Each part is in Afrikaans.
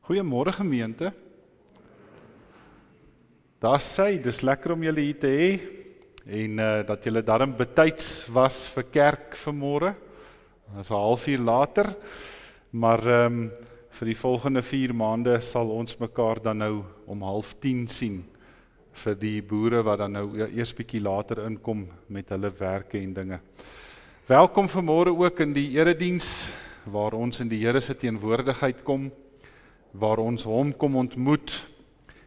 Goeiemôre gemeente. Daar sê, dis lekker om julle hier te hê en dat julle darm betyds was vir kerk vanmôre. Dit is 'n halfuur later, maar vir die volgende 4 maande sal ons mekaar dan nou om 9:30 sien vir die boere wat dan nou eers bietjie later inkom met hulle werke en dinge. Welkom vanmôre ook in die erediens waar ons in die Here se teenwoordigheid kom, waar ons hom kom ontmoet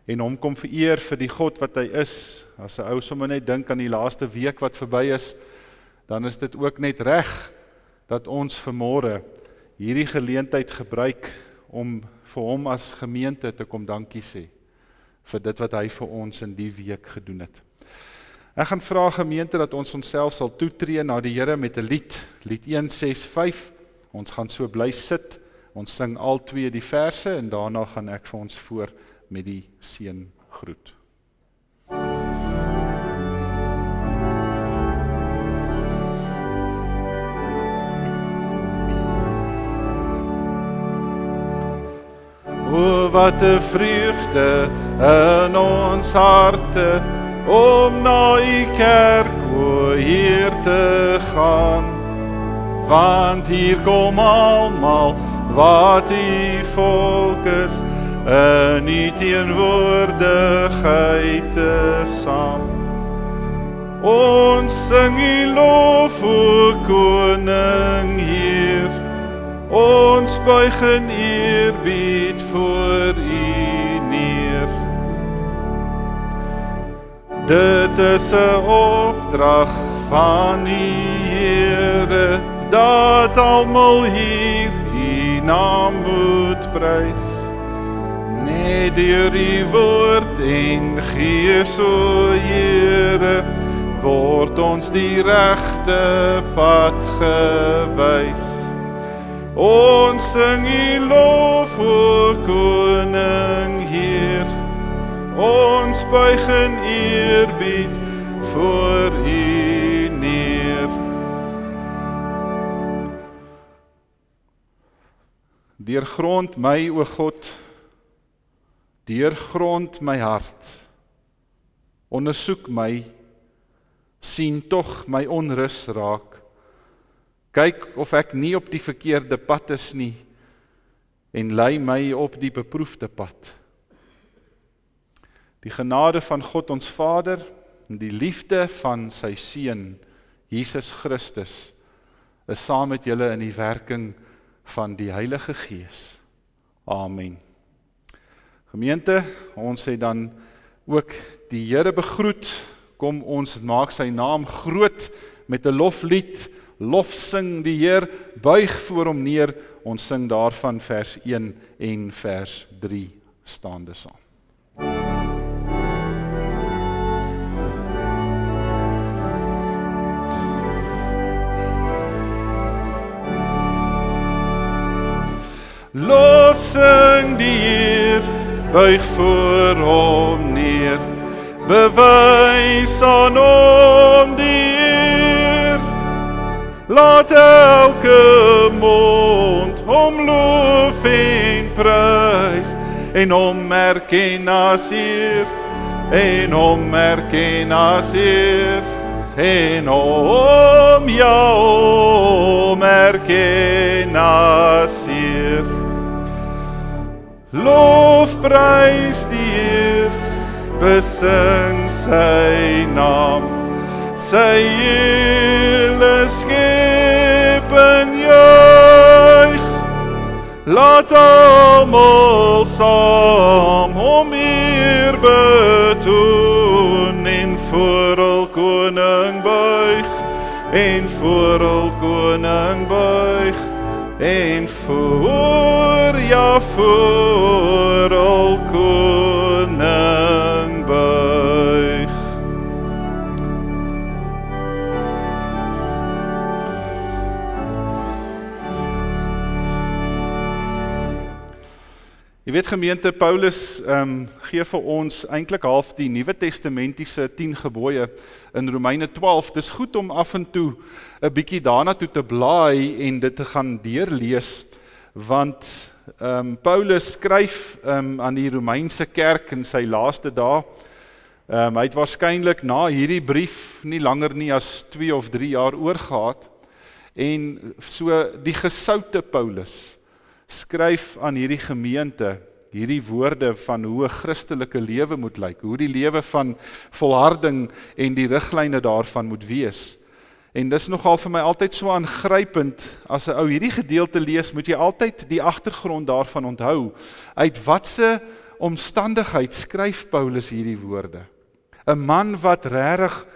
en hom kom vereer vir die God wat hy is. As 'n ou sommer net dink aan die laaste week wat verby is, dan is dit ook net reg dat ons vanmôre hierdie geleentheid gebruik om vir hom as gemeente te kom dankie sê vir dit wat hy vir ons in die week gedoen het. Ek gaan vra gemeente dat ons onsself sal toetree na die Here met 'n lied 165. Ons gaan so bly sit. Ons sing al 2 die verse en daarna gaan ek vir ons voor met die seën groet. O, wat 'n vreugde in ons harte om na u kerk, o Heer, te gaan. Want hier kom almal wat u volk is, in u teenwoordigheid te saam. Ons sing u lof, o Koning Heer, ons buig in eerbied voor u neer. Dit is 'n opdrag van u Here, dat almal hier u naam moet prys. Net deur u woord en gees, o Here, word ons die regte pad gewys. Ons sing u lof, o Koning Heer, ons buig in eerbied voor u neer. Deurgrond my, o God, deurgrond my hart, ondersoek my, sien tog my onrus raak, kyk of ek nie op die verkeerde pad is nie, en lei my op die beproefde pad. Die genade van God ons Vader, en die liefde van sy Seun, Jesus Christus, is saam met julle in die werking van die Heilige Gees. Amen. Gemeente, ons het dan ook die Here begroet. Kom ons maak sy naam groot met 'n loflied. Lof sing die Heer, buig voor hom neer. Ons sing daarvan vers 1 en vers 3 staande saam. Lof sing die Heer, buig voor hom neer, bewys aan hom die eer. Laat elke mond hom loof en prys, en hom erken as Heer, en hom erken as Heer, en hom, ja, hom erken as Heer. Lof prys die Heer, besing sy naam, sy hele skepping juig. Laat almal saam hom eer betoon, en voor hul koning buig, en voor hul koning buig, en voor, ja, voor hul koning buig. Jy weet gemeente, Paulus gee vir ons eintlik half die Nuwe Testamentiese 10 gebooie in Romeine 12. Dis goed om af en toe 'n bietjie daarna toe te blaai en dit te gaan deurlees, want Paulus skryf aan die Romeinse kerk in sy laaste dae. Hy het waarskynlik na hierdie brief nie langer nie as 2 of 3 jaar oorgehad, en so die gesoute Paulus skryf aan hierdie gemeente hierdie woorde van hoe 'n Christelike lewe moet lyk, hoe die lewe van volharding en die riglyne daarvan moet wees. En dis nogal vir my altyd so aangrypend, as 'n ou hierdie gedeelte lees, moet jy altyd die agtergrond daarvan onthou. Uit watse omstandigheid skryf Paulus hierdie woorde? 'n Man wat regtig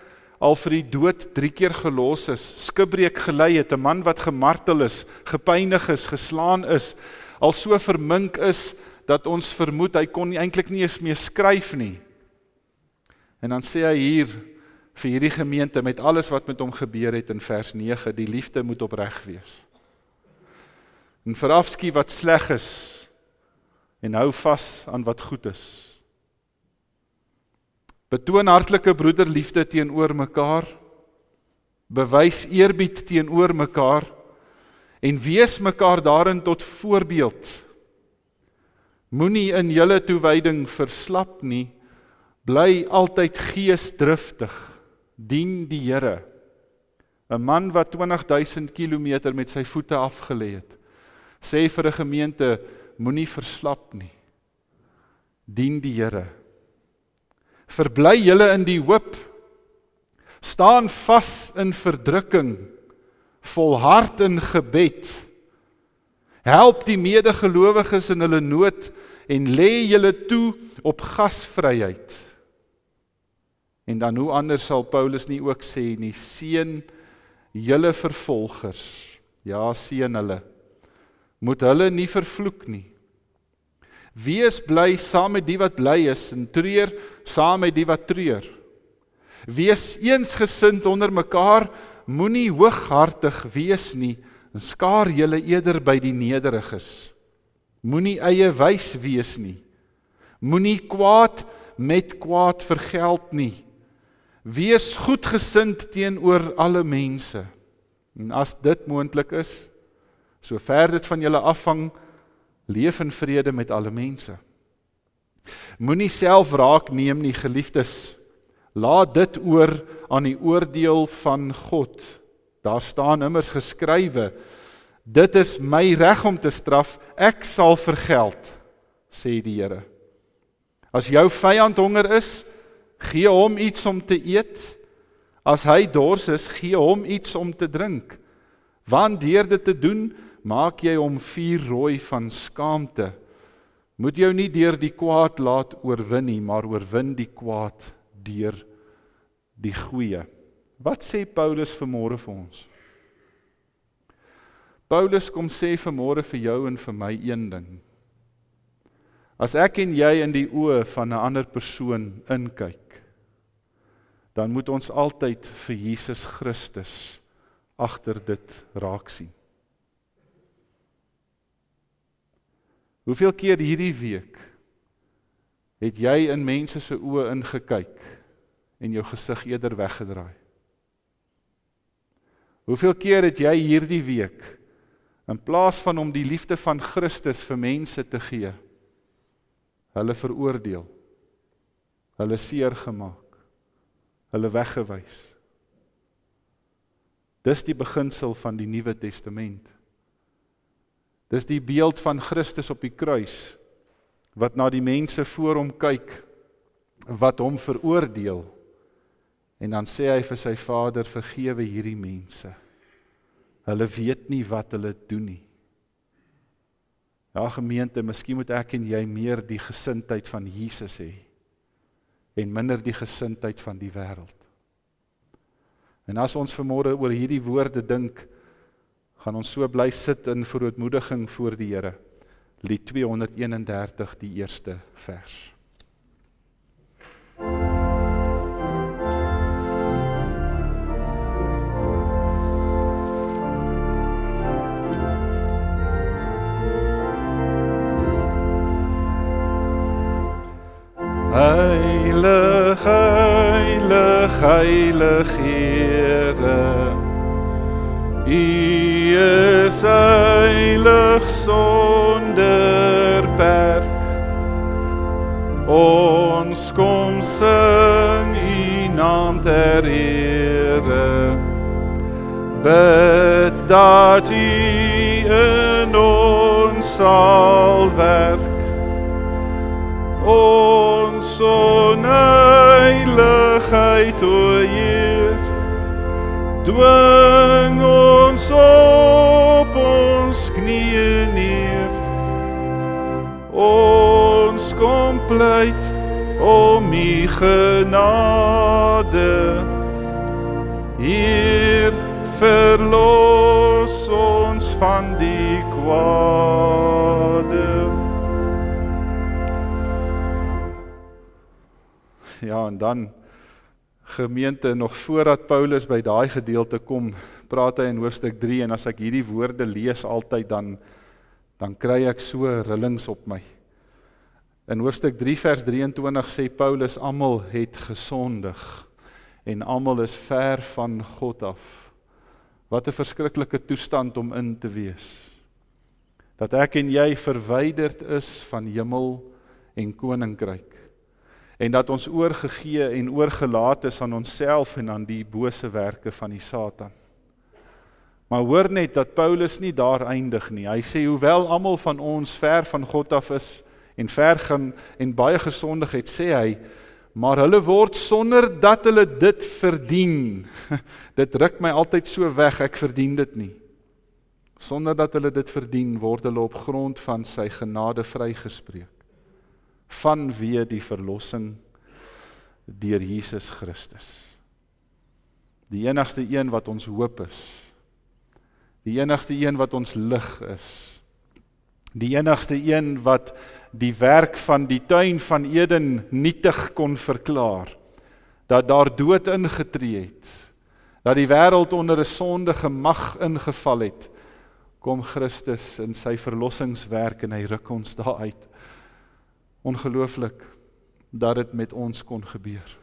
al vir die dood 3 keer gelos is, skipbreek gelei het, 'n man wat gemartel is, gepynig is, geslaan is, al so vermink is, dat ons vermoed, hy kon eintlik nie eens meer skryf nie. En dan sê hy hier, vir hierdie gemeente, met alles wat met hom gebeur het in vers 9, die liefde moet opreg wees. En verafskiet wat sleg is, en hou vas aan wat goed is. Betoon hartlike broederliefde teenoor mekaar, bewys eerbied teenoor mekaar, en wees mekaar daarin tot voorbeeld. Moenie in julle toewyding verslap nie, bly altyd geesdriftig, dien die Here. 'n Man wat 20.000 kilometer met sy voete afgelê het, sê vir 'n gemeente, moenie verslap nie, dien die Here. Verbly julle in die hoop, staan vas in verdrukking, volhard in gebed, help die medegelowiges in hulle nood, en lê julle toe op gasvryheid. En dan hoe anders sal Paulus nie ook sê nie, seën julle vervolgers, ja seën hulle, moet hulle nie vervloek nie. Wees bly saam met die wat bly is, en treur saam met die wat treur. Wees eensgesind onder mekaar, moenie hooghartig wees nie, en skaar julle eerder by die nederiges. Moenie eie wys wees nie. Moenie kwaad met kwaad vergeld nie. Wees goedgesind teenoor alle mense. En as dit moontlik is, sover dit van julle afhang, leef in vrede met alle mense. Moenie self wraak neem nie, geliefdes. Laat dit oor aan die oordeel van God. Daar staan immers geskrywe, dit is my reg om te straf, ek sal vergeld, sê die Here. As jou vyand honger is, gee hom iets om te eet. As hy dors is, gee hom iets om te drink. Want deur dit te doen, maak jy hom vuurrooi van skaamte. Moet jou nie deur die kwaad laat oorwin nie, maar oorwin die kwaad deur die goeie. Wat sê Paulus vanmôre vir ons? Paulus kom sê vanmôre vir jou en vir my een ding. As ek en jy in die oë van 'n ander persoon inkyk, dan moet ons altyd vir Jesus Christus agter dit raak sien. Hoeveel keer hierdie week het jy in mense se oë ingekyk en jou gesig eerder weggedraai? Hoeveel keer het jy hierdie week, in plaas van om die liefde van Christus vir mense te gee, hulle veroordeel, hulle seer gemaak, hulle weggewys? Dis die beginsel van die Nuwe Testament. Dis die beeld van Christus op die kruis, wat na die mense voor hom kyk, wat hom veroordeel, en dan sê hy vir sy Vader, vergewe hierdie mense. Hulle weet nie wat hulle doen nie. Ja, gemeente, miskien moet ek en jy meer die gesindheid van Jesus hê, en minder die gesindheid van die wêreld. En as ons vanmôre oor hierdie woorde dink, gaan ons so bly sit in verootmoediging voor die Here. Lied 231, die eerste vers. Heilig, heilig, heilig Here, U is heilig sonder Ons kom sing U naam ter ere, bid dat U in ons sal werk, ons onheiligheid, o Heer, dwing ons op ons knieë neer. Ons kom pleit om U genade, Heer, verlos ons van die kwade. Ja, en dan gemeente, nog voordat Paulus by daai gedeelte kom, praat hy in hoofstuk 3, en as ek hierdie woorde lees altyd, dan kry ek so rillings op my. In hoofstuk 3 vers 23 sê Paulus, almal het gesondig, en almal is ver van God af. Wat 'n verskriklike toestand om in te wees. Dat ek en jy verwyderd is van hemel en koninkryk. En dat ons oorgegee en oorgelaat is aan onsself en aan die bose werke van die Satan. Maar hoor net dat Paulus nie daar eindig nie. Hy sê, hoewel almal van ons ver van God af is, en ver gaan en baie gesondig het, sê hy, maar hulle word sonder dat hulle dit verdien. Dit ruk my altyd so weg, ek verdien dit nie. Sonder dat hulle dit verdien, word hulle op grond van sy genade vrygespreek. Vanweë die verlossing deur Jesus Christus. Die enigste een wat ons hoop is. Die enigste een wat ons lig is. Die enigste een wat die werk van die tuin van Eden nietig kon verklaar. Dat daar dood ingetree het. Dat die wêreld onder 'n sondige mag ingeval het. Kom Christus in sy verlossingswerk en hy ruk ons daar uit. Ongelooflik dat dit met ons kon gebeur.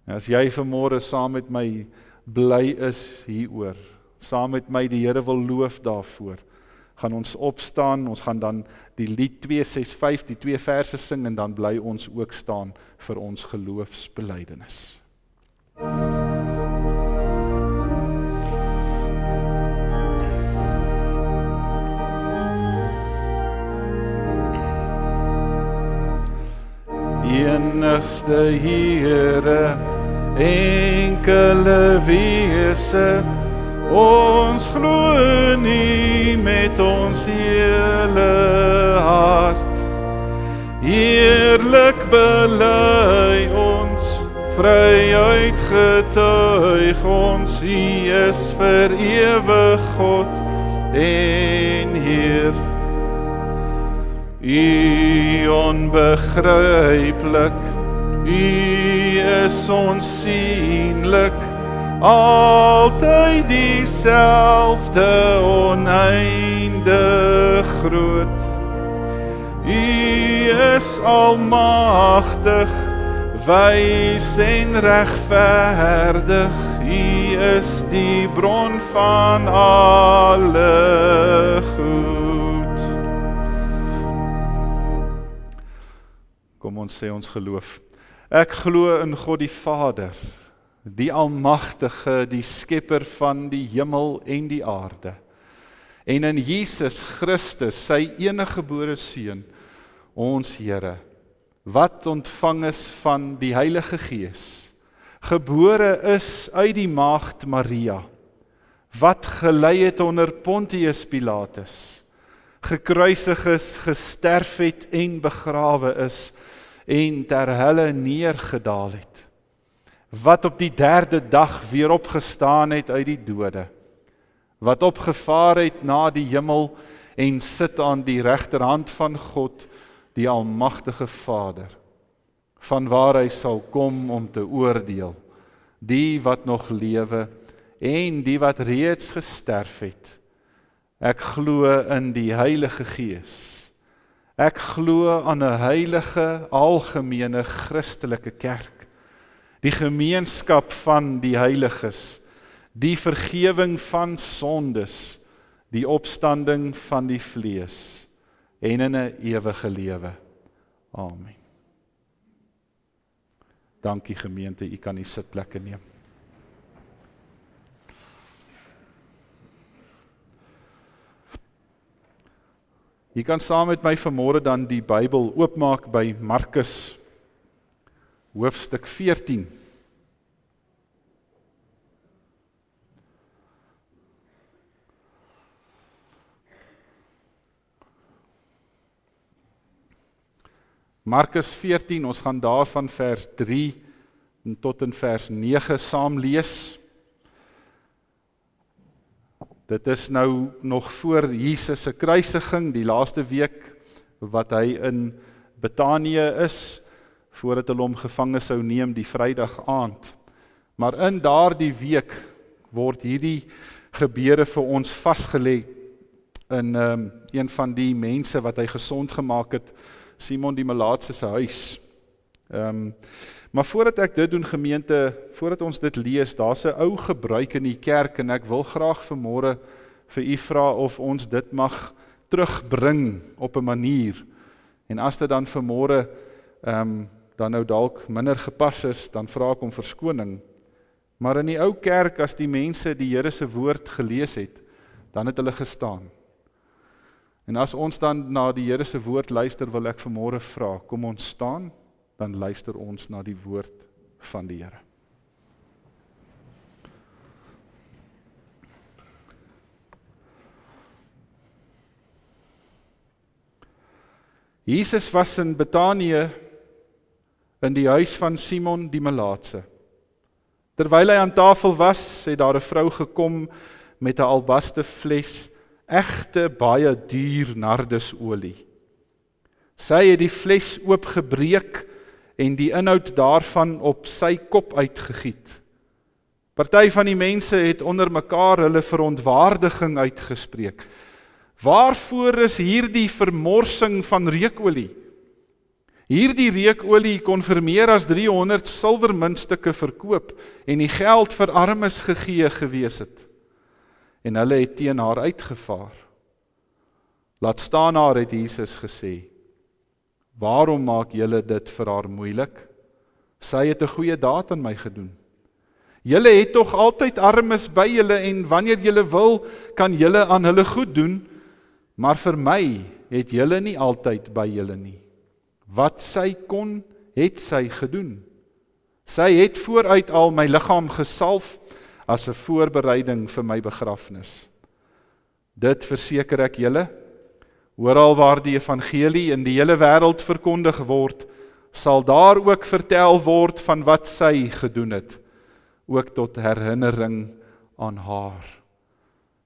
As jy vanmôre saam met my bly is hieroor, saam met my die Here wil loof daarvoor, gaan ons opstaan, ons gaan dan die lied 265, die 2 verse sing, en dan bly ons ook staan vir ons geloofsbelydenis. Enigste Here, enkele wese, ons glo nie met ons hele hart. Heerlik bely ons, vryheid getuig ons, U is vir ewig God en Heer. U onbegryplik, U is onsienlik, altyd dieselfde, oneindig groot. U is almagtig, wys en regverdig, U is die bron van alle goed. Kom ons sê ons geloof. Ek glo in God die Vader, die Almagtige, die Skepper van die hemel en die aarde, en in Jesus Christus, sy eniggebore Seun, ons Here, wat ontvang is van die Heilige Gees, gebore is uit die maagd Maria, wat gelei het onder Pontius Pilatus, gekruisig is, gesterf het en begrawe is, en ter helle neergedaal het, wat op die 3de dag weer opgestaan het uit die dode, wat opgevaar het na die hemel en sit aan die regterhand van God, die Almagtige Vader, vanwaar hy sal kom om te oordeel, die wat nog lewe en die wat reeds gesterf het. Ek glo in die Heilige Gees. Ek glo aan 'n heilige, algemene Christelike kerk, die gemeenskap van die heiliges, die vergewing van sondes, die opstanding van die vlees en in 'n ewige lewe. Amen. Dankie gemeente, u kan die sitplekke neem. Jy kan saam met my vanmôre dan die Bybel oopmaak by Markus, hoofstuk 14. Markus 14, ons gaan daar van vers 3 tot in vers 9 saam lees. Dit is nou nog voor Jesus se kruisiging, die laaste week wat hy in Betanië is, voordat hulle hom gevange sou neem die Vrydag aand. Maar in daardie week word hierdie gebeure vir ons vasgelê in een van die mense wat hy gesond gemaak het, Simon die Melaatse se huis. Maar voordat ek dit doen gemeente, voordat ons dit lees, daar's 'n ou gebruik in die kerk en ek wil graag vanmôre vir u vra of ons dit mag terugbring op 'n manier. En as dit dan vanmôre dan nou dalk minder gepas is, dan vra ek om verskoning. Maar in die ou kerk, as die mense die Here se woord gelees het, dan het hulle gestaan. En as ons dan na die Here se woord luister, wil ek vanmôre vra, kom ons staan, dan luister ons na die woord van die Here. Jesus was in Betanië in die huis van Simon die Melaatse. Terwyl hy aan tafel was, het daar 'n vrou gekom met 'n albaste fles egte baie duur nardesolie. Sy het die fles oopgebreek en die inhoud daarvan op sy kop uitgegiet. Party van die mense het onder mekaar hulle verontwaardiging uitgespreek. Waarvoor is hierdie vermorsing van reukolie? Hierdie reukolie kon vir meer as 300 silwermuntstukke verkoop en die geld vir armes gegee gewees het. En hulle het teen haar uitgevaar. Laat staan haar, het Jesus gesê. Waarom maak julle dit vir haar moeilik? Sy het 'n goeie daad aan my gedoen. Julle het tog altyd armes by julle en wanneer julle wil, kan julle aan hulle goed doen, maar vir my het julle nie altyd by julle nie. Wat sy kon, het sy gedoen. Sy het vooruit al my liggaam gesalf as 'n voorbereiding vir my begrafnis. Dit verseker ek julle, oral waar die evangelie in die hele wêreld verkondig word, sal daar ook vertel word van wat sy gedoen het, ook tot herinnering aan haar.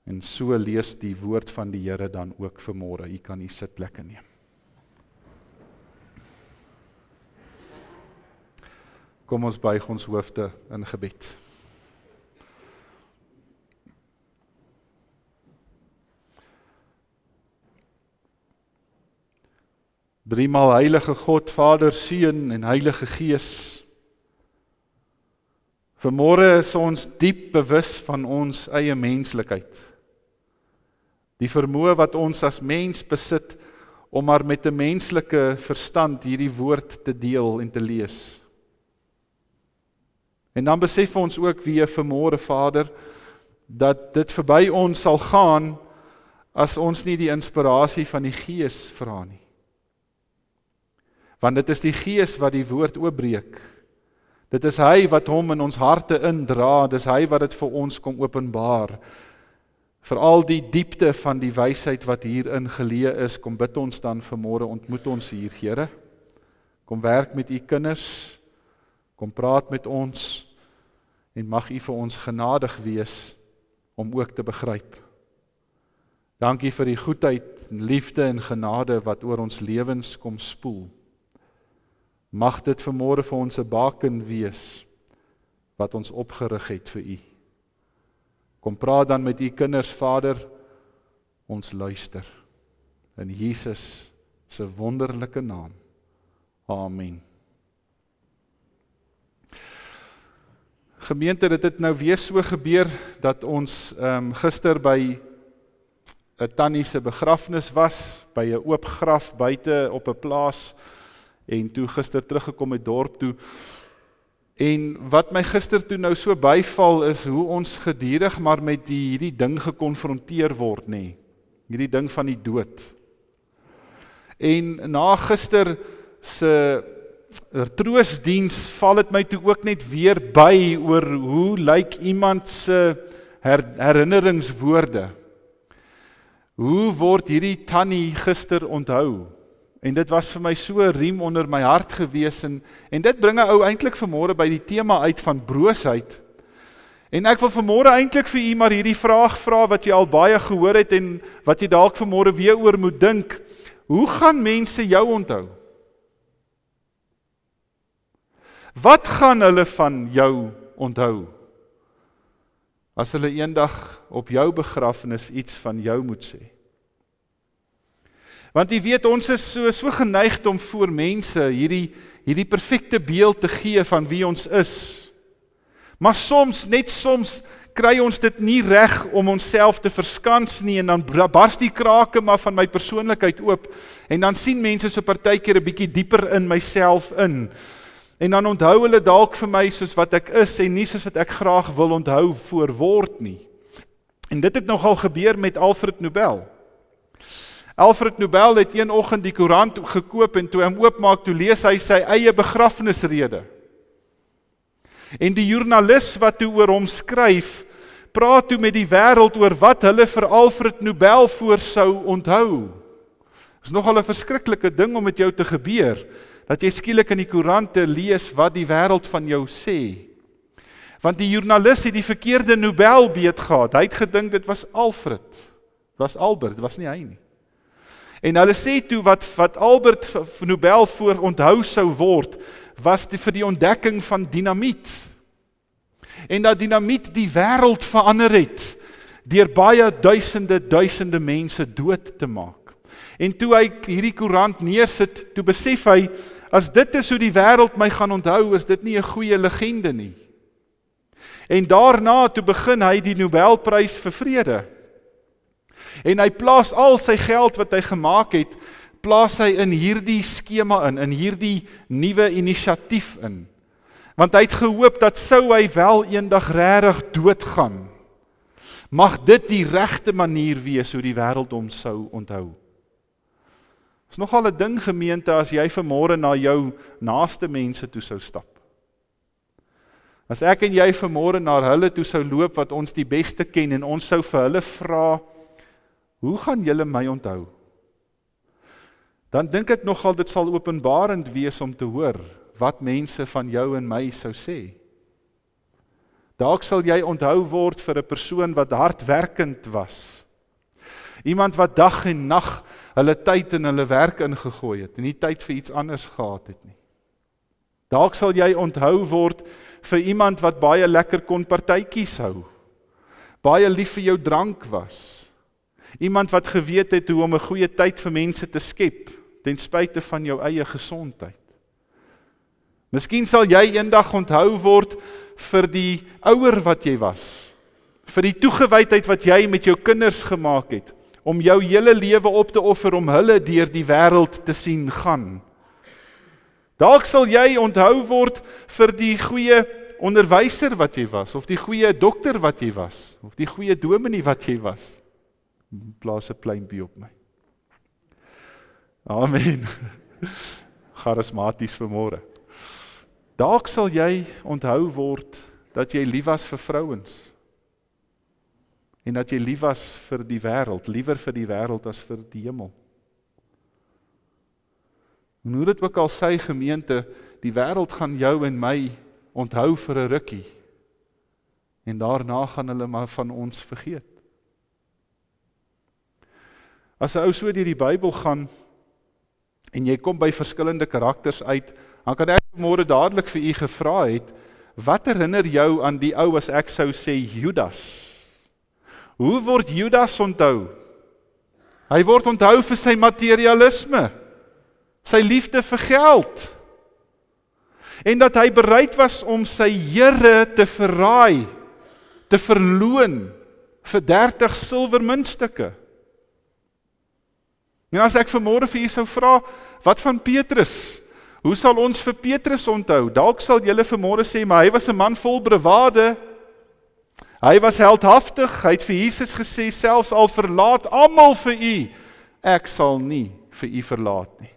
En so lees die woord van die Here dan ook vanmôre. U kan u sitplekke neem. Kom ons buig ons hoofde in gebed. Driemaal heilige God, Vader, Seun en Heilige Gees. Vanmôre is ons diep bewus van ons eie menslikheid. Die vermoë wat ons as mens besit om maar met 'n menslike verstand hierdie woord te deel en te lees. En dan besef ons ook weer vanmôre, Vader, dat dit verby ons sal gaan as ons nie die inspirasie van die Gees vra nie. Want dit is die Gees wat die woord oopbreek. Dit is hy wat hom in ons harte indra, dis hy wat dit vir ons kom openbaar. Vir al die diepte van die wysheid wat hierin geleë is, kom bid ons dan vanmôre, ontmoet ons hier, Here. Kom werk met u kinders, kom praat met ons, en mag u vir ons genadig wees om ook te begryp. Dankie vir die goedheid, liefde en genade wat oor ons lewens kom spoel. Mag dit vanmôre vir ons 'n baken wees wat ons opgerig het vir u. Kom praat dan met u kinders, Vader, ons luister. In Jesus se wonderlike naam. Amen. Gemeente, dit het nou weer so gebeur dat ons gister by 'n tannie se begrafnis was, by 'n oop graf buite op 'n plaas, en toe gister teruggekom het dorp toe, En wat my gister toe nou so byval is hoe ons gedurig maar met hierdie ding gekonfronteer word, nê. Hierdie ding van die dood. En na gister se troostdiens val dit my toe ook net weer by oor hoe lyk iemand se herinneringswoorde. Hoe word hierdie tannie gister onthou? En dit was vir my so 'n riem onder my hart gewees en dit bring 'n ou eintlik vanmôre by die tema uit van broosheid. En ek wil vanmôre eintlik vir u maar hierdie vraag vra wat jy al baie gehoor het en wat jy dalk vanmôre weer oor moet dink. Hoe gaan mense jou onthou? Wat gaan hulle van jou onthou? As hulle eendag op jou begrafnis iets van jou moet sê. Want jy weet, ons is so geneigd om voor mense hierdie perfekte beeld te gee van wie ons is. Maar net soms, kry ons dit nie reg om onsself te verskans nie en dan bars die krake maar van my persoonlikheid oop en dan sien mense so partykeer 'n bietjie dieper in myself in. En dan onthou hulle dalk vir my soos wat ek is en nie soos wat ek graag wil onthou word nie. En dit het nogal gebeur met Alfred Nobel. Alfred Nobel het een oggend die koerant gekoop en toe hy hom oopmaak, toe lees hy sy eie begrafnisrede. En die joernalis wat toe oor hom skryf, praat toe met die wêreld oor wat hulle vir Alfred Nobel voor sou onthou. Is nogal 'n verskriklike ding om met jou te gebeur, dat jy skielik in die koerante lees wat die wêreld van jou sê. Want die joernalis het die verkeerde Nobelbeet gehad. Hy het gedink dit was Alfred. Dit was Albert, dit was nie hy nie. En hulle sê toe wat Albert Nobel voor onthou sou word, was vir die ontdekking van dinamiet. En dat dinamiet die wêreld verander het, deur baie duisende mense dood te maak. En toe hy hierdie koerant neersit, toe besef hy, as dit is hoe die wêreld my gaan onthou, is dit nie 'n goeie legende nie. En daarna toe begin hy die Nobelprys vir vrede. En hy plaas al sy geld wat hy gemaak het, plaas hy in hierdie skema in hierdie nuwe inisiatief in. Want hy het gehoop dat sou hy wel eendag regtig doodgaan, mag dit die regte manier wees hoe die wêreld hom sou onthou. Is nogal 'n ding gemeente as jy vanmôre na jou naaste mense toe sou stap. As ek en jy vanmôre na hulle toe sou loop wat ons die beste ken en ons sou vir hulle vra, hoe gaan julle my onthou? Dan dink ek nogal dit sal openbarend wees om te hoor wat mense van jou en my sou sê. Dalk sal jy onthou word vir 'n persoon wat hardwerkend was. Iemand wat dag en nag hulle tyd in hulle werk ingegooi het en nie tyd vir iets anders gehad het nie. Dalk sal jy onthou word vir iemand wat baie lekker kon partytjies hou. Baie lief vir jou drank was. Iemand wat geweet het hoe om 'n goeie tyd vir mense te skep, ten spyte van jou eie gesondheid. Miskien sal jy eendag onthou word vir die ouer wat jy was, vir die toegewydheid wat jy met jou kinders gemaak het, om jou hele lewe op te offer om hulle deur die wêreld te sien gaan. Dalk sal jy onthou word vir die goeie onderwyser wat jy was, of die goeie dokter wat jy was, of die goeie dominee wat jy was. Plaas 'n pleintjie op my. Amen. Charismaties vanmôre. Dalk sal jy onthou word dat jy lief was vir vrouens. En dat jy lief was vir die wêreld, liewer vir die wêreld as vir die hemel. En hoe dit ook al sy gemeente, die wêreld gaan jou en my onthou vir 'n rukkie. En daarna gaan hulle maar van ons vergeet. As 'n ou so deur die Bybel gaan, en jy kom by verskillende karakters uit, dan kan ek môre dadelik vir u gevra het, wat herinner jou aan die ou as ek sou sê Judas? Hoe word Judas onthou? Hy word onthou vir sy materialisme, sy liefde vir geld, en dat hy bereid was om sy Here te verraai, te verloon vir 30 silwermuntstukke. En as ek vanmôre vir u sou vra, wat van Petrus? Hoe sal ons vir Petrus onthou? Dalk sal julle vanmôre sê, maar hy was 'n man vol bravade. Hy was heldhaftig, hy het vir Jesus gesê, selfs al verlaat almal vir u, ek sal nie vir u verlaat nie.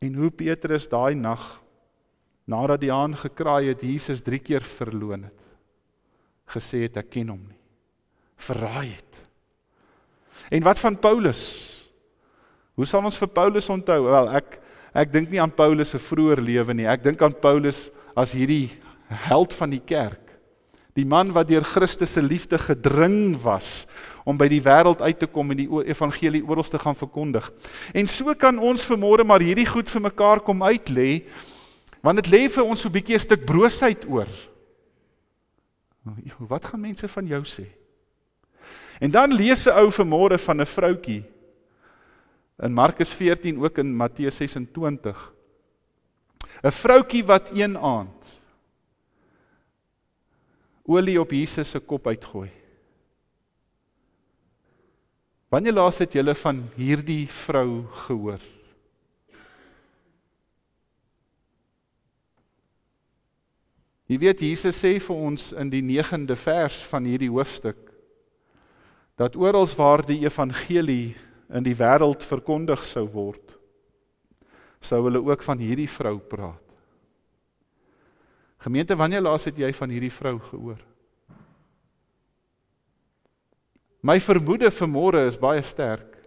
En hoe Petrus daai nag, nadat die haan gekraai het, Jesus 3 keer verloon het, gesê het, ek ken hom nie, verraai het. En wat van Paulus? Hoe sal ons vir Paulus onthou? Wel, ek dink nie aan Paulus se vroeër lewe nie, ek dink aan Paulus as hierdie held van die kerk, die man wat deur Christus se liefde gedring was, om by die wêreld uit te kom en die evangelie oral te gaan verkondig. En so kan ons vanmôre maar hierdie goed vir mekaar kom uitlê, want dit lê vir ons so 'n bietjie 'n stuk broosheid oor. Wat gaan mense van jou sê? En dan lees 'n ou vanmôre van 'n vroutjie, in Markus 14, ook in Matteus 26, 'n vroutjie wat een aand olie op Jesus se kop uitgooi. Wanneer laas het julle van hierdie vrou gehoor? Jy weet, Jesus sê vir ons in die 9de vers van hierdie hoofstuk, dat oral waar die evangelie in die wêreld verkondig sou word, sou hulle ook van hierdie vrou praat. Gemeente, wanneer laas het jy van hierdie vrou gehoor? My vermoede vanmôre is baie sterk,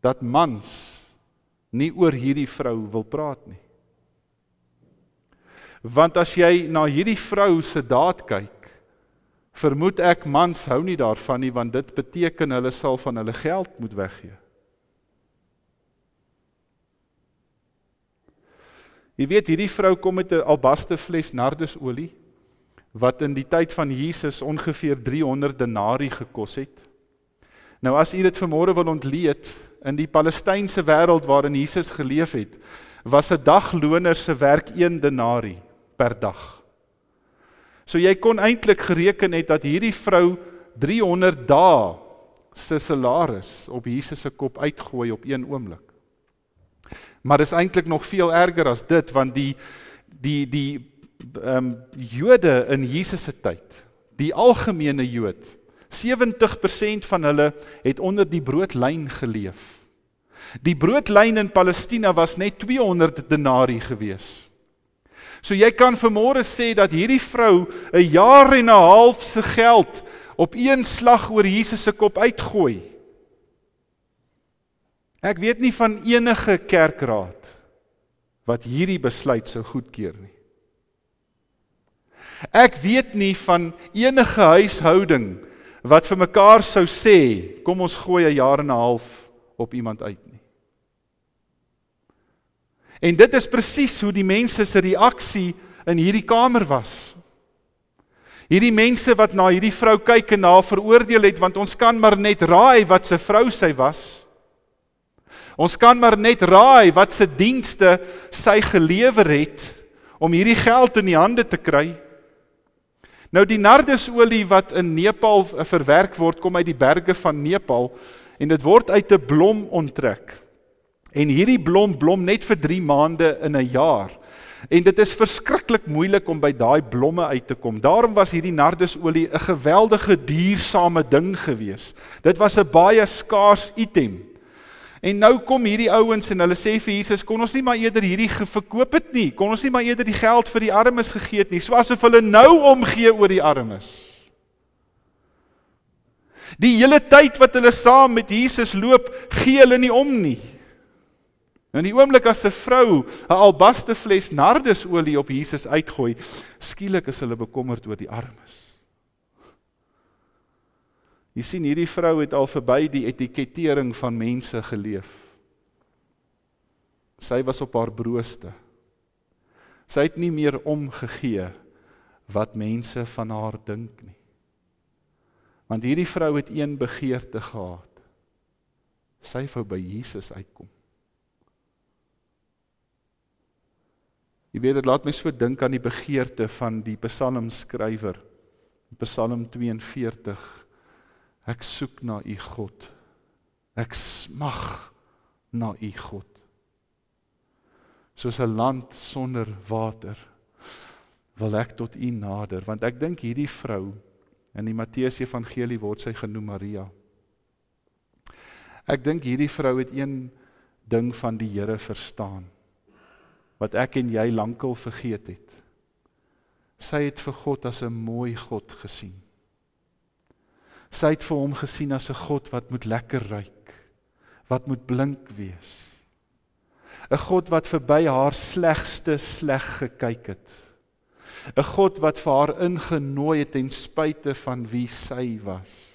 dat mans nie oor hierdie vrou wil praat nie. Want as jy na hierdie vrou se daad kyk, vermoed ek mans hou nie daarvan nie, want dit beteken hulle sal van hulle geld moet weggee. Jy weet, hierdie vrou kom met 'n albaste fles nardesolie, wat in die tyd van Jesus ongeveer 300 denari gekos het. Nou as u dit vanmôre wil ontleed, in die Palestynse wêreld waarin Jesus geleef het, was 'n dagloner se werk 1 denari per dag. So jy kon eintlik gereken het dat hierdie vrou 300 dae se salaris op Jesus se kop uitgooi op een oomblik. Maar is eintlik nog veel erger as dit, want die Jode in Jesus se tyd, die algemene Jood, 70% van hulle het onder die broodlyn geleef. Die broodlyn in Palestina was net 200 denari gewees. So jy kan vanmôre sê dat hierdie vrou 'n jaar en 'n half se geld op een slag oor Jesus se kop uitgooi. Ek weet nie van enige kerkraad wat hierdie besluit sou goedkeur nie. Ek weet nie van enige huishouding wat vir mekaar sou sê, kom ons gooi 'n jaar en 'n half op iemand uit nie. En dit is presies hoe die mense se reaksie in hierdie kamer was. Hierdie mense wat na hierdie vrou kyk en haar veroordeel het, want ons kan maar net raai wat se vrou sy was. Ons kan maar net raai wat se dienste sy gelewer het om hierdie geld in die hande te kry. Nou die nardesolie wat in Nepal verwerk word, kom uit die berge van Nepal en dit word uit 'n blom onttrek. En hierdie blom net vir 3 maande in 'n jaar. En dit is verskriklik moeilik om by daai blomme uit te kom. Daarom was hierdie nardesolie 'n geweldige duursame ding gewees. Dit was 'n baie skaars item. En nou kom hierdie ouens en hulle sê vir Jesus, kon ons nie maar eerder hierdie verkoop het nie? Kon ons nie maar eerder die geld vir die armes gegee het nie? So asof hulle nou omgee oor die armes. Die hele tyd wat hulle saam met Jesus loop, gee hulle nie om nie. In die oomblik as 'n vrou 'n albaste fles nardesolie op Jesus uitgooi, skielik is hulle bekommerd oor die armes. Jy sien, hierdie vrou het al verby die etikettering van mense geleef. Sy was op haar brooste. Sy het nie meer omgegee wat mense van haar dink nie. Want hierdie vrou het een begeerte gehad. Sy wou by Jesus uitkom. Jy weet, dit laat my so dink aan die begeerte van die psalmskrywer, Psalm 42. Ek soek na u God. Ek smag na u God. soos 'n land sonder water, wil ek tot U nader, want ek dink hierdie vrou, in die Matteus Evangelie word sy genoem Maria. Ek dink hierdie vrou het een ding van die Here verstaan, wat ek en jy lankal vergeet het. Sy het vir God as 'n mooi God gesien. Sy het vir hom gesien as 'n God wat moet lekker ruik, wat moet blink wees. 'n God wat verby haar slegste sleg gekyk het. 'n God wat vir haar ingenooi het ten spyte van wie sy was.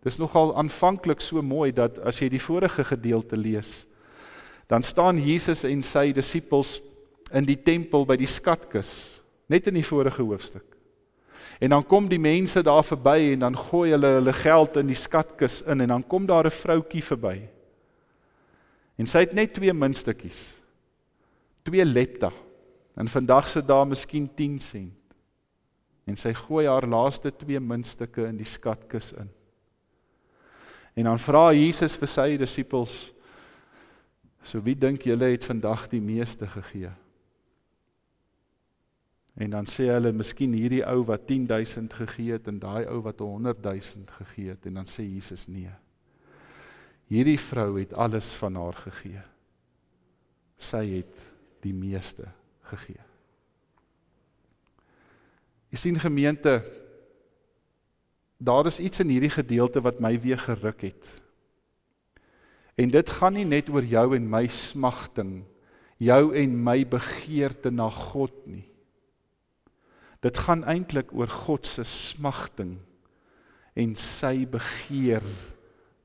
Dis nogal aanvanklik so mooi dat as jy die vorige gedeelte lees, dan staan Jesus en sy disippels in die tempel by die skatkis, net in die vorige hoofstuk. En dan kom die mense daar verby en dan gooi hulle geld in die skatkis in en dan kom daar 'n vroutjie verby. En sy het net 2 muntstukkies, 2 lepta, en vandag se daar miskien 10 sent. En sy gooi haar laaste 2 muntstukke in die skatkis in. En dan vra Jesus vir sy disippels, so wie dink julle het vandag die meeste gegee? En dan sê hulle, miskien hierdie ou wat 10.000 gegee het en daai ou wat 100.000 gegee het. En dan sê Jesus, nee. Hierdie vrou het alles van haar gegee. Sy het die meeste gegee. Jy sien gemeente, daar is iets in hierdie gedeelte wat my weer geruk het. En dit gaan nie net oor jou en my smagting, jou en my begeerte na God nie. Dit gaan eintlik oor God se smagting en sy begeer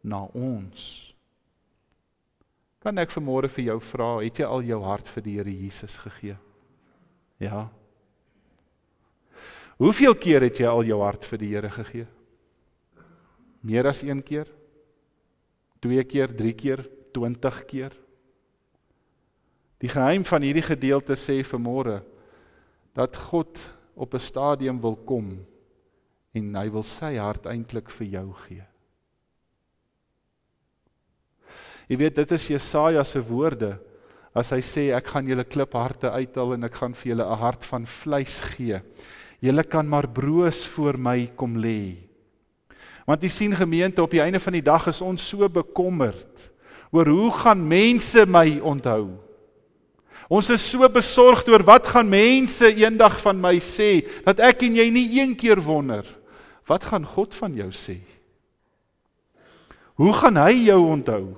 na ons. Kan ek vanmôre vir jou vra, het jy al jou hart vir die Here Jesus gegee? Ja. Hoeveel keer het jy al jou hart vir die Here gegee? Meer as 1 keer? 2 keer, 3 keer, 20 keer? Die geheim van hierdie gedeelte sê vanmôre, dat God op 'n stadium wil kom, en hy wil sy hart eintlik vir jou gee. Jy weet, dit is Jesaja se woorde, as hy sê, ek gaan julle klipharte uithaal, en ek gaan vir julle 'n hart van vleis gee. Julle kan maar broos voor my kom lê. Want jy sien gemeente, op die einde van die dag is ons so bekommerd, oor hoe gaan mense my onthou? Ons is so besorgd oor wat gaan mense eendag van my sê, dat ek en jy nie een keer wonder, wat gaan God van jou sê? Hoe gaan hy jou onthou?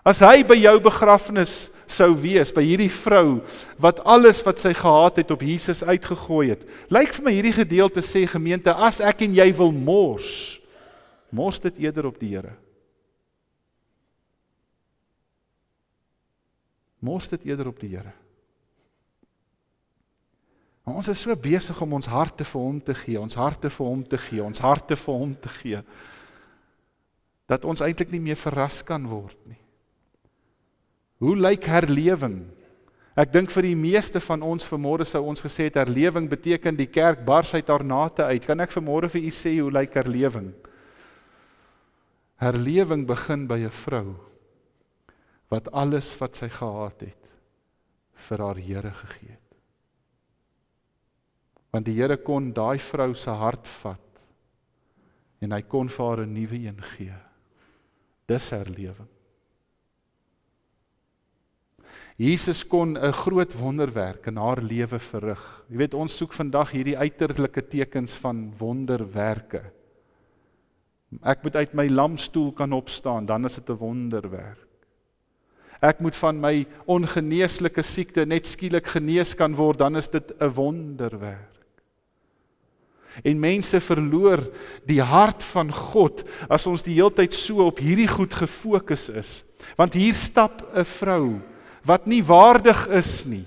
As hy by jou begrafnis sou wees, by hierdie vrou, wat alles wat sy gehad het op Jesus uitgegooi het, lyk vir my hierdie gedeelte sê gemeente, as ek en jy wil mors dit eerder op die Here. Mors dit eerder op die Here. Maar ons is so besig om ons harte vir hom te gee, ons harte vir hom te gee, ons harte vir hom te gee, dat ons eintlik nie meer verras kan word nie. Hoe lyk herlewing? Ek dink vir die meeste van ons vanmôre sou ons gesê het, herlewing beteken die kerk bars uit haar nate uit. Kan ek vanmôre vir u sê, hoe lyk herlewing? Herlewing begin by 'n vrou, wat alles wat sy gehad het, vir haar Here gegee het. Want die Here kon daai vrou se hart vat, en hy kon vir haar 'n nuwe een gee. Dis herlewing. Jesus kon 'n groot wonderwerk in haar lewe verrig. Jy weet, ons soek vandag hierdie uiterlike tekens van wonderwerke. Ek moet uit my lamstoel kan opstaan, dan is dit 'n wonderwerk. Ek moet van my ongeneeslike siekte net skielik genees kan word, dan is dit 'n wonderwerk. En mense verloor die hart van God, as ons die heeltyd so op hierdie goed gefokus is. Want hier stap 'n vrou, wat nie waardig is nie,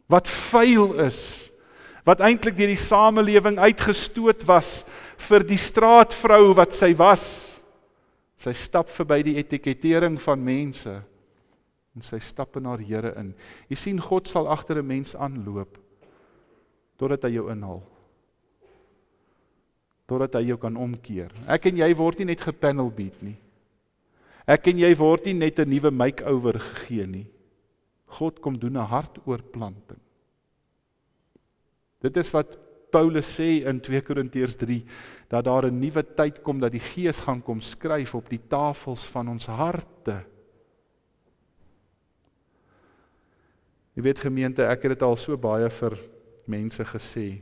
wat vuil is, wat eintlik deur die samelewing uitgestoot was, vir die straatvrou wat sy was. Sy stap verby die etikettering van mense, en sy stap in haar Here in. Jy sien, God sal agter 'n mens aanloop, totdat hy jou inhaal. Totdat hy jou kan omkeer. Ek en jy word nie net gepanel beat nie. Ek en jy word nie net 'n nuwe make-over gegee nie. God kom doen 'n hartoorplanting. Dit is wat Paulus sê in 2 Korintiërs 3, dat daar 'n nuwe tyd kom, dat die Gees gaan kom skryf op die tafels van ons harte. Jy weet gemeente, ek het dit al so baie vir mense gesê.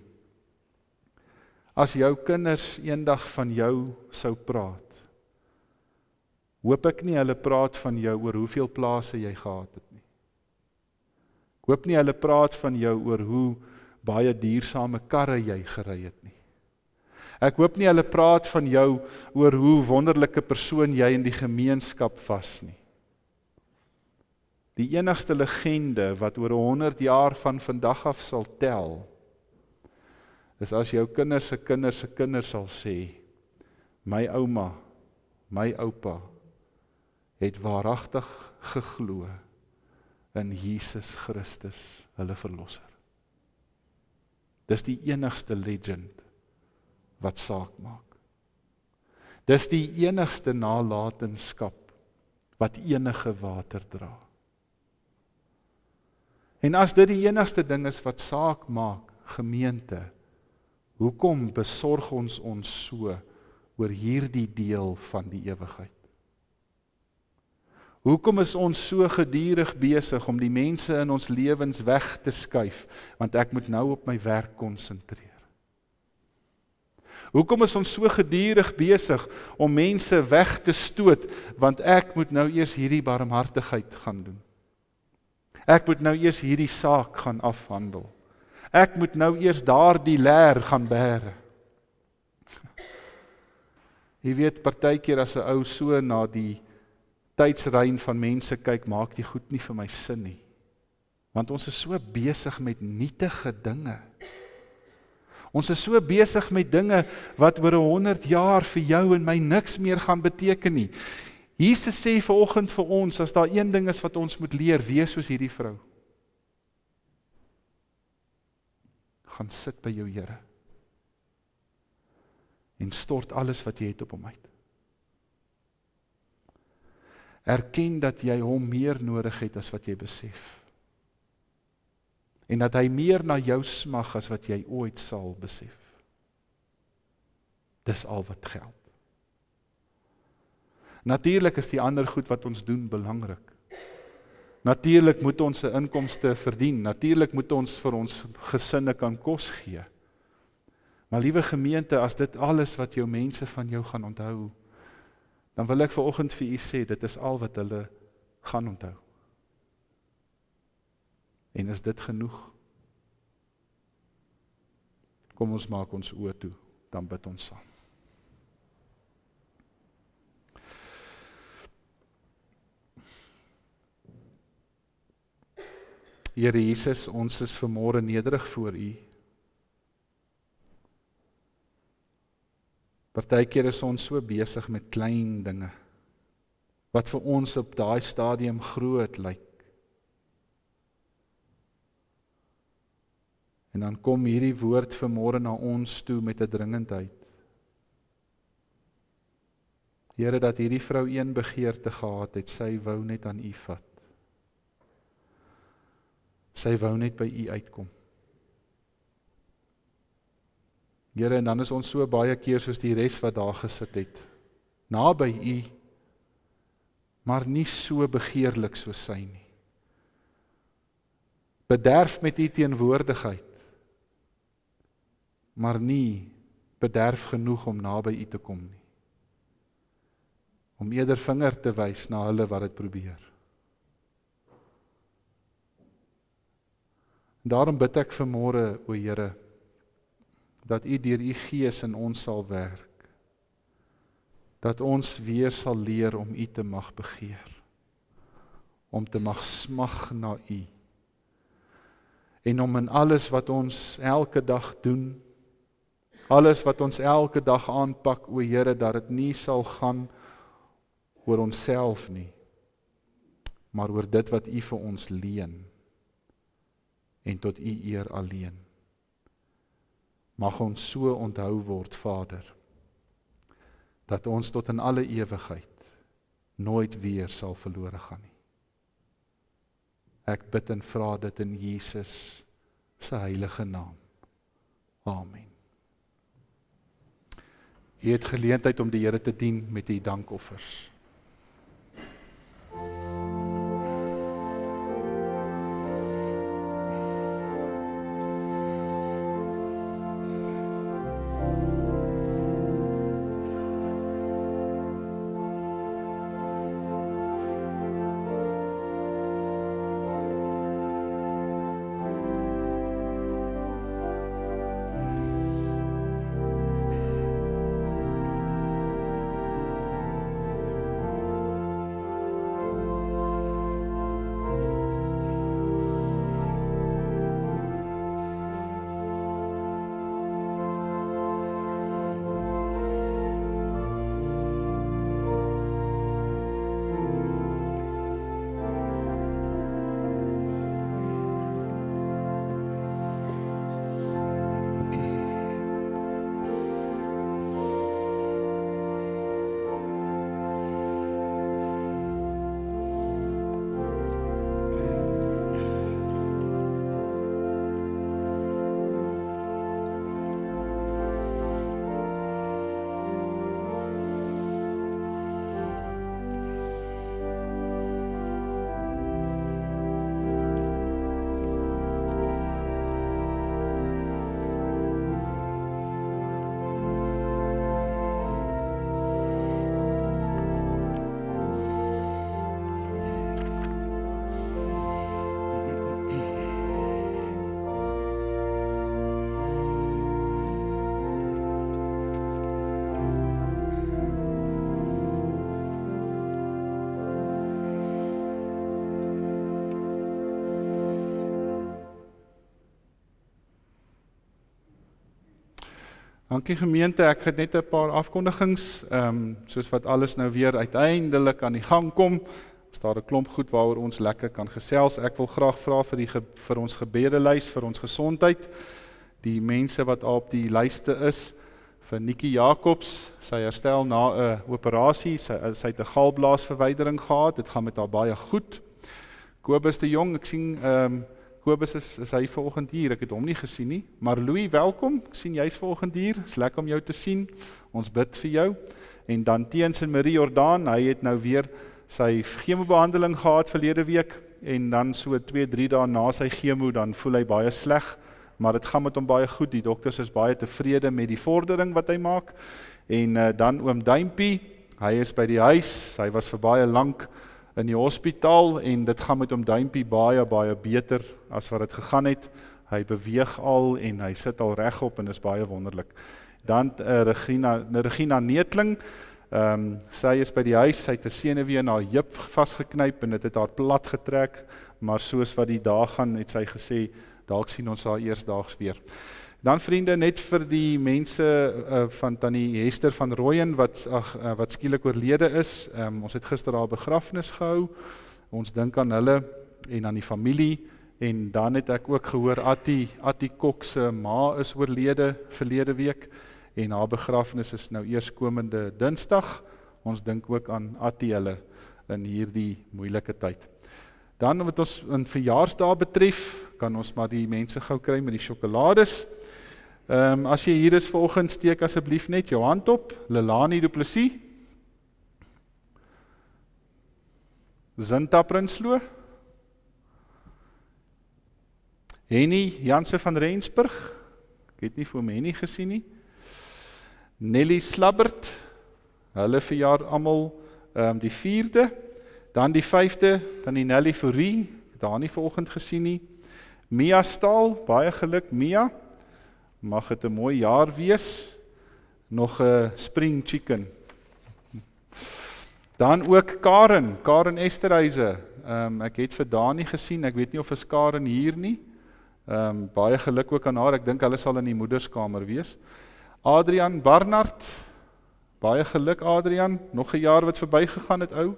As jou kinders eendag van jou sou praat, hoop ek nie hulle praat van jou oor hoeveel plase jy gehad het nie. Ek hoop nie hulle praat van jou oor hoe baie duursame karre jy gery het nie. Ek hoop nie hulle praat van jou oor hoe wonderlike persoon jy in die gemeenskap was nie. Die enigste legende wat oor 100 jaar van vandag af sal tel, is as jou kinders se kinders se kinders sal sê, my ouma, my oupa, het waaragtig geglo in Jesus Christus, hulle verlosser. Dis die enigste legend wat saak maak. Dis die enigste nalatenskap wat enige water dra. En as dit die enigste ding is wat saak maak, gemeente, hoekom besorg ons so oor hierdie deel van die ewigheid? Hoekom is ons so gedurig besig om die mense in ons lewens weg te skuif, want ek moet nou op my werk konsentreer? Hoekom is ons so gedurig besig om mense weg te stoot, want ek moet nou eers hierdie barmhartigheid gaan doen? Ek moet nou eers hierdie saak gaan afhandel. Ek moet nou eers daardie leer gaan bære. Jy weet, partykeer as 'n ou so na die tydsrein van mense kyk, maak die goed nie vir my sin nie. Want ons is so besig met nietige dinge. Ons is so besig met dinge wat oor 100 jaar vir jou en my niks meer gaan beteken nie. Jesus sê vanoggend vir ons, as daar een ding is wat ons moet leer, wees soos hierdie vrou. Gaan sit by jou Here en stort alles wat jy het op hom uit. Erken dat jy hom meer nodig het as wat jy besef. En dat hy meer na jou smag as wat jy ooit sal besef. Dis al wat geld. Natuurlik is die ander goed wat ons doen belangrik. Natuurlik moet ons 'n inkomste verdien. Natuurlik moet ons vir ons gesinne kan kos gee. Maar liewe gemeente, as dit alles wat jou mense van jou gaan onthou, dan wil ek vanoggend vir u sê, dit is al wat hulle gaan onthou. En is dit genoeg? Kom ons maak ons oë toe, dan bid ons saam. Here Jesus, ons is vanmôre nederig voor U. Partykeer is ons so besig met klein dinge, wat vir ons op daai stadium groot lyk. En dan kom hierdie woord vanmôre na ons toe met 'n dringendheid. Here, dat hierdie vrou een begeerte gehad het, sy wou net aan U vat. Sy wou net by U uitkom. Here, en dan is ons so baie keer soos die res wat daar gesit het, naby U, maar nie so begeerlik soos sy nie. Bederf met U teenwoordigheid, maar nie bederf genoeg om naby U te kom nie. Om eerder vinger te wys na hulle wat dit probeer. Daarom bid ek vanmôre, o Here, dat U deur U Gees in ons sal werk. Dat ons weer sal leer om U te mag begeer. Om te mag smag na U. En om in alles wat ons elke dag doen, alles wat ons elke dag aanpak, o Here, dat dit nie sal gaan oor onsself nie, maar oor dit wat U vir ons leen, en tot U eer alleen. Mag ons so onthou word, Vader, dat ons tot in alle ewigheid nooit weer sal verlore gaan nie. Ek bid en vra dit in Jesus se heilige naam. Amen. Jy het geleentheid om die Here te dien met die dankoffers. Dankie gemeente, ek het net 'n paar afkondigings, soos wat alles nou weer uiteindelik aan die gang kom, is daar 'n klomp goed waaroor ons lekker kan gesels. Ek wil graag vra vir ons gebedelys, vir ons gesondheid, die mense wat al op die lyste is, vir Nikki Jacobs, sy herstel na 'n operasie, sy het 'n galblaasverwydering gehad, dit gaan met haar baie goed. Kobus de Jong, ek sien, Kobus is hy vanoggend hier, ek het hom nie gesien nie, maar Louis, welkom, ek sien jy's vanoggend hier, is lekker om jou te sien, ons bid vir jou, en dan Teens en Marie Jordaan, hy het nou weer sy chemobehandeling gehad verlede week, en dan so 2-3 dae na sy chemo, dan voel hy baie sleg, maar dit gaan met hom baie goed, die dokters is baie tevrede met die vordering wat hy maak, en dan oom Duimpie, hy is by die huis, hy was vir baie lank in die hospitaal, en dit gaan met hom Duimpie baie beter as wat dit gegaan het, hy beweeg al, en hy sit al regop, en is baie wonderlik. Dan Regina Neetling, sy is by die huis, sy het 'n senuwee in haar heup vasgeknyp, en dit het haar plat getrek, maar soos wat die dae gaan, het sy gesê, dalk sien ons haar eersdaags weer. Dan vriende, net vir die mense van Tannie Hester van Rooyen, wat skielik oorlede is, ons het gister haar begrafnis gehou, ons dink aan hulle, en aan die familie, en dan het ek ook gehoor, Attie Kok se ma is oorlede verlede week, en haar begrafnis is nou eers komende Dinsdag, ons dink ook aan Attie hulle, in hierdie moeilike tyd. Dan wat ons in verjaarsdae betref, kan ons maar die mense gou kry met die sjokolades. As jy hier is vanoggend, steek asseblief net jou hand op. Lelani Du Plessis, Zinta Prinsloo, Henny Janse van Rensburg, ek het nie vir hom Henny gesien nie, Nelly Slabbert, hulle verjaar almal die 4de, dan die 5de, dan die Nelly Fourie, daar nie vanoggend gesien nie, Mia Staal, baie geluk Mia, mag het 'n mooi jaar wees, nog 'n spring chicken. Dan ook Karen Esterhuise, ek het vir Dani gesien, ek weet nie of is Karen hier nie, baie geluk ook aan haar, ek dink hulle sal in die moederskamer wees. Adrian Barnard, baie geluk Adrian, nog 'n jaar wat verbygegaan het ou.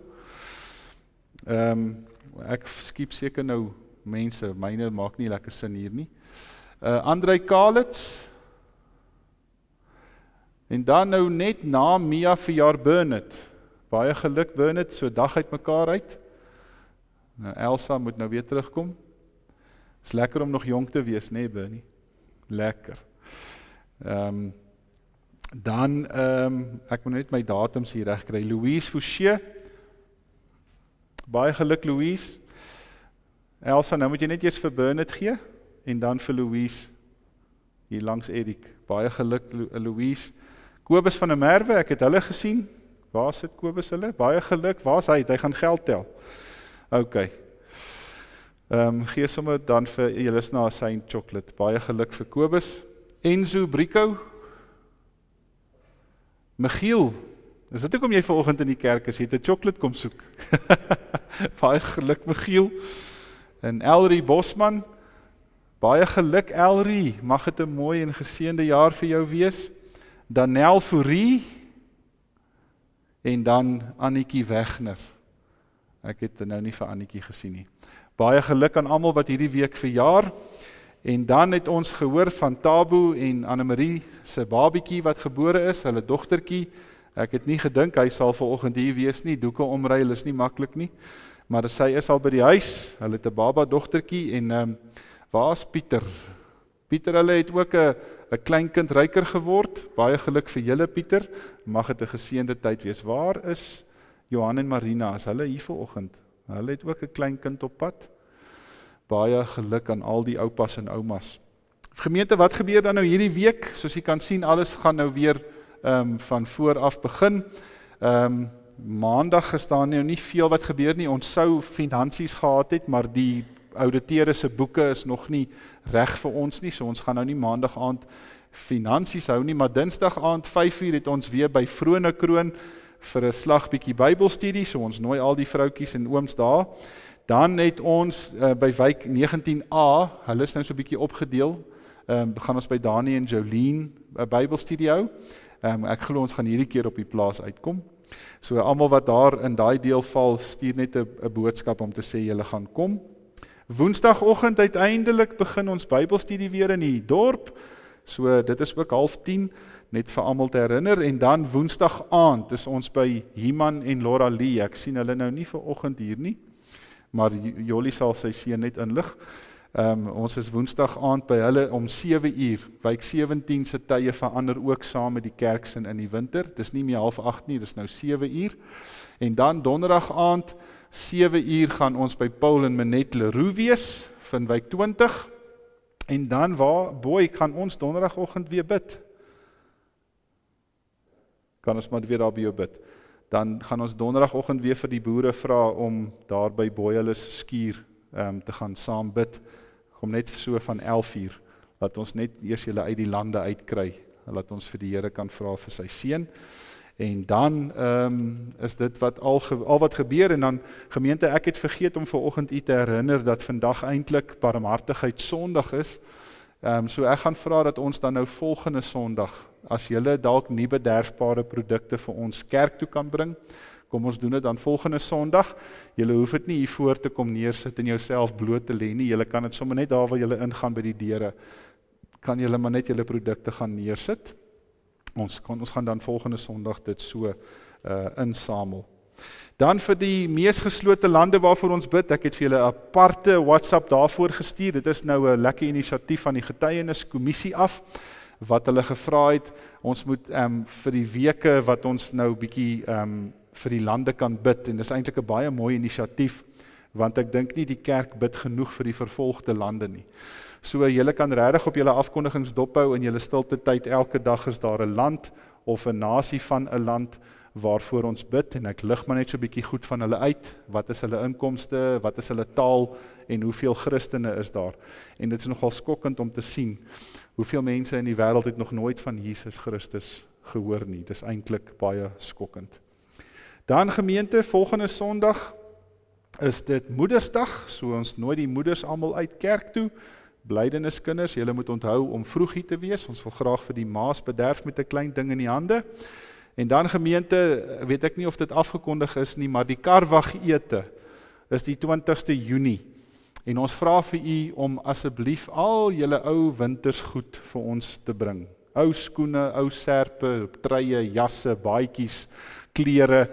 Ek skiep seker nou mense, myne maak nie lekker sin hier nie. Andrei Kalitz, en dan nou net na Mia verjaar Bernard, baie geluk Bernard, so dag uit mekaar uit, Nou, Elsa moet nou weer terugkom. Is lekker om nog jong te wees, nee Bernie? Lekker. Dan, ek moet net my datums hier reg kry. Louise Fouché. Baie geluk Louise. Elsa, nou moet jy net eers vir Bernard gee, en dan vir Louise, hier langs Erik. Baie geluk Louise. Kobus van der Merwe, ek het hulle gesien. Waar sit Kobus hulle? Baie geluk, waar is hy? Hy gaan geld tel. Ok. Gee sommer dan vir julle na Saint Chocolate. Baie geluk vir Kobus. Enzo Brico. Michiel, is dit ook om jy vanoggend in die kerk is, jy het 'n chocolate kom soek. Baie geluk Michiel. En Elrie Bosman, baie geluk Elrie, mag dit 'n mooi en geseënde jaar vir jou wees. Danel Fourie, en dan Annetjie Wegner. Ek het nou nie vir Annetjie gesien nie. Baie geluk aan almal wat hierdie week verjaar. En dan het ons gehoor van Tabo en Annemarie se babietjie wat gebore is, hulle dogtertjie. Ek het nie gedink hy sal vanoggend hier wees nie, doeke omry, is nie maklik nie. Maar sy is al by die huis, hulle het 'n baba dogtertjie en waar is Pieter? Pieter, hulle het ook 'n kleinkind ryker geword. Baie geluk vir julle Pieter. Mag dit 'n geseënde tyd wees. Waar is Johan en Marina? Is hulle hier vanoggend? Hulle het ook 'n kleinkind op pad. Baie geluk aan al die oupas en oumas. Gemeente, wat gebeur dan nou hierdie week? Soos jy kan sien, alles gaan nou weer van voor af begin. Maandag is daar nou nie veel wat gebeur nie. Ons sou finansies gehad het, maar die ouditeure se boeke is nog nie reg vir ons nie, so ons gaan nou nie maandag aand finansies hou nie, maar dinsdag aand 5:00 het ons weer by Vrone Kroon vir 'n slag bietjie Bybelstudie, so ons nooi al die vroutjies en ooms daar. Dan het ons by wijk 19A, hulle is nou so bietjie opgedeel, gaan ons by Dani en Jolene 'n Bybelstudie hou. Ek glo ons gaan hierdie keer op die plaas uitkom. So almal wat daar in daai deel val, stuur net 'n boodskap om te sê julle gaan kom. Woensdagoggend uiteindelik begin ons Bybelstudie weer in die dorp. So dit is ook 9:30, net vir almal te herinner. En dan woensdag aand is ons by Himan en Laura Lee. Ek sien hulle nou nie vanoggend hier nie, maar Jolly sal sy seun net inlig. Ons is woensdag aand by hulle om 7:00. Wijk 17 se tye verander ook saam met die kerksin in die winter. Dis nie meer 7:30 nie, dis nou 7:00. En dan donderdag aand 7:00 gaan ons by Paul en Minette Leroux wees van wijk 20. En dan gaan ons donderdagoggend weer bid. Kan ons maar weer daar by jou bid. Dan gaan ons donderdagoggend weer vir die boere vra om daar by Boy hulle skuur te gaan saam bid. Kom net so van 11:00. Laat ons net eers julle uit die lande uitkry. Laat ons vir die Here kan vra vir sy seën. En dan is dit wat al wat gebeur. En dan gemeente, ek het vergeet om vanoggend u te herinner dat vandag eintlik Barmhartigheid Sondag is. So ek gaan vra dat ons dan nou volgende Sondag, as julle dalk nie bederfbare produkte vir ons kerk toe kan bring, kom ons doen dit dan volgende Sondag. Julle hoef dit nie hier voor te kom neersit en jouself bloot te lê nie. Julle kan dit sommer net daar waar julle ingaan by die deure, kan julle maar net julle produkte gaan neersit. Ons gaan dan volgende Sondag dit so insamel. Dan vir die mees geslote lande waarvoor ons bid, ek het vir julle 'n aparte WhatsApp daarvoor gestuur. Dit is nou 'n lekker inisiatief van die getuieniskommissie af, wat hulle gevra het, ons moet vir die weke wat ons nou bietjie vir die lande kan bid, en dis eintlik 'n baie mooi inisiatief, want ek dink nie die kerk bid genoeg vir die vervolgde lande nie. So julle kan regtig op julle afkondigings dophou in julle stilte tyd, elke dag is daar 'n land of 'n nasie van 'n land waarvoor ons bid, en ek lig maar net so 'n bietjie goed van hulle uit. Wat is hulle inkomste, wat is hulle taal en hoeveel Christene is daar? En dit is nogal skokkend om te sien hoeveel mense in die wêreld het nog nooit van Jesus Christus gehoor nie. Dis eintlik baie skokkend. Dan gemeente, volgende Sondag is dit Moedersdag, so ons nooi die moeders almal uit kerk toe. Blydeniskinders, julle moet onthou om vroeg hier te wees. Ons wil graag vir die ma's bederf met 'n klein ding in die hande. En dan gemeente, weet ek nie of dit afgekondig is nie, maar die karwagete is die 20ste Junie. En ons vra vir u om asseblief al julle ou wintersgoed vir ons te bring. Ou skoene, ou serpe, truie, jasse, baadjies, klere,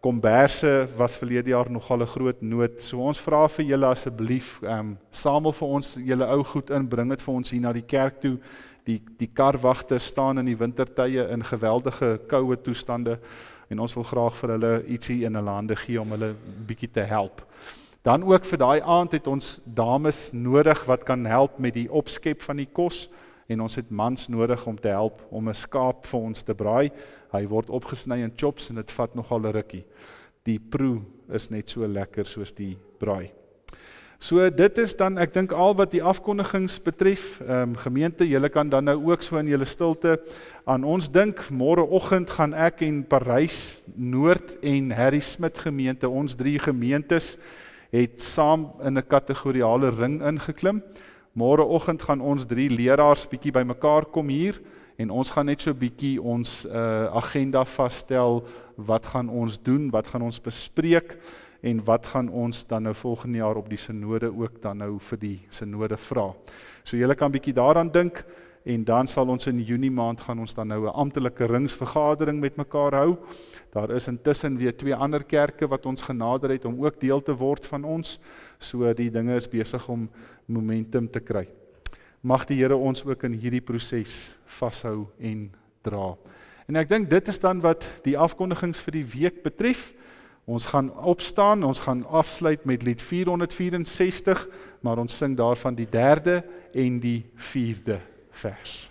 komberse was verlede jaar nogal 'n groot nood. So ons vra vir julle asseblief, samel vir ons julle ou goed in, bring dit vir ons hier na die kerk toe. Die karwagte staan in die wintertye in geweldige koue toestande en ons wil graag vir hulle ietsie in hulle hande gee om hulle bietjie te help. Dan ook vir daai aand het ons dames nodig wat kan help met die opskep van die kos en ons het mans nodig om te help om 'n skaap vir ons te braai. Hy word opgesny in chops en dit vat nogal 'n rukkie. Die proe is net so lekker soos die braai. So dit is dan, ek dink al wat die afkondigings betref, gemeente, julle kan dan nou ook so in julle stilte aan ons dink. Môreoggend gaan ek en Parys Noord en Harry Smit gemeente, ons 3 gemeentes het saam in 'n kategoriale ring ingeklim. Môreoggend gaan ons 3 leraars bietjie bymekaar kom hier en ons gaan net so bietjie ons agenda vasstel, wat gaan ons doen, wat gaan ons bespreek en wat gaan ons dan nou volgende jaar op die synode ook dan nou vir die synode vra. So julle kan bietjie daaraan dink en dan sal ons in Junie maand gaan ons dan nou 'n amptelike ringsvergadering met mekaar hou. Daar is intussen weer 2 ander kerke wat ons genader het om ook deel te word van ons. So die dinge is besig om momentum te kry. Mag die Here ons ook in hierdie proses vashou en dra. En ek dink dit is dan wat die afkondigings vir die week betref. Ons gaan opstaan, ons gaan afsluit met lied 464, maar ons sing daarvan die 3de en die 4de vers.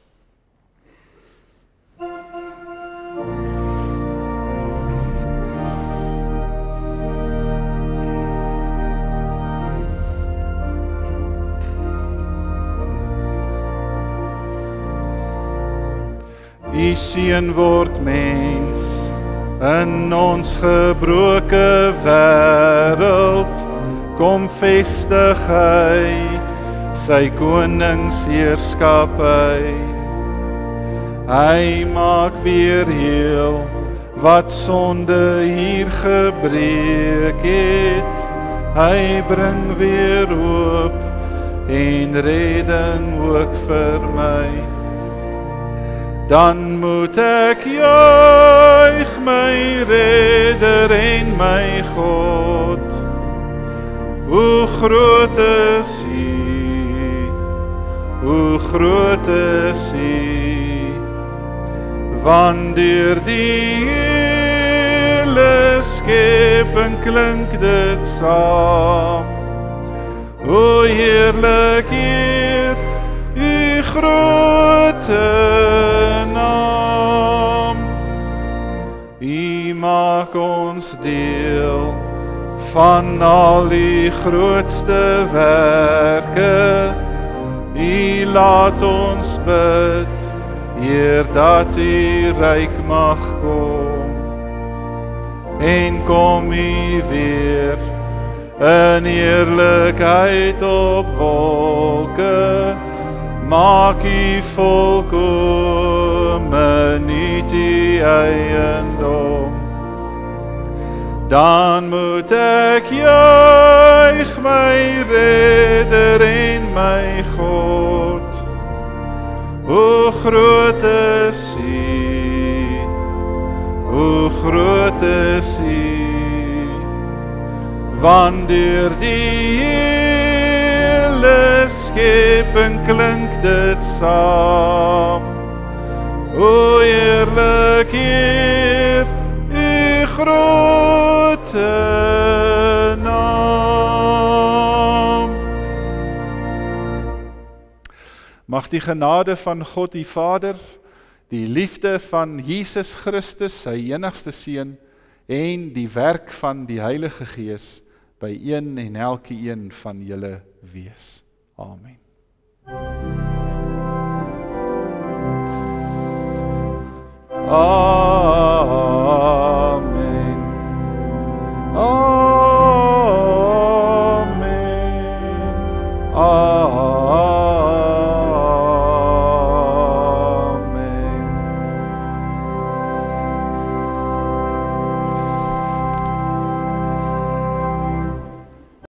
Die seun word mens in ons gebroke wêreld, kom vestig hy sy koningsheerskappy. Hy maak weer heel wat sonde hier gebreek het. Hy bring weer hoop en redding ook vir my. Dan moet ek juig my Redder en my God. Hoe groot is U, hoe groot is U, want deur die hele skepping klink dit saam. O heerlik eer U grootte naam. U maak ons deel van al die grootste werke. U laat ons bid, Heer, dat U ryk mag kom. En kom U weer in heerlikheid op wolke. Maak U volkome niet U eiendom. Dan moet ek juig my Redder en my God. Hoe groot is U, hoe groot is U, want deur die hele skepping klink dit saam. O heerlik eer U groote naam. Mag die genade van God die Vader, die liefde van Jesus Christus, sy enigste Seun, en die werk van die Heilige Gees by een en elke een van julle wees. Amen. Amen.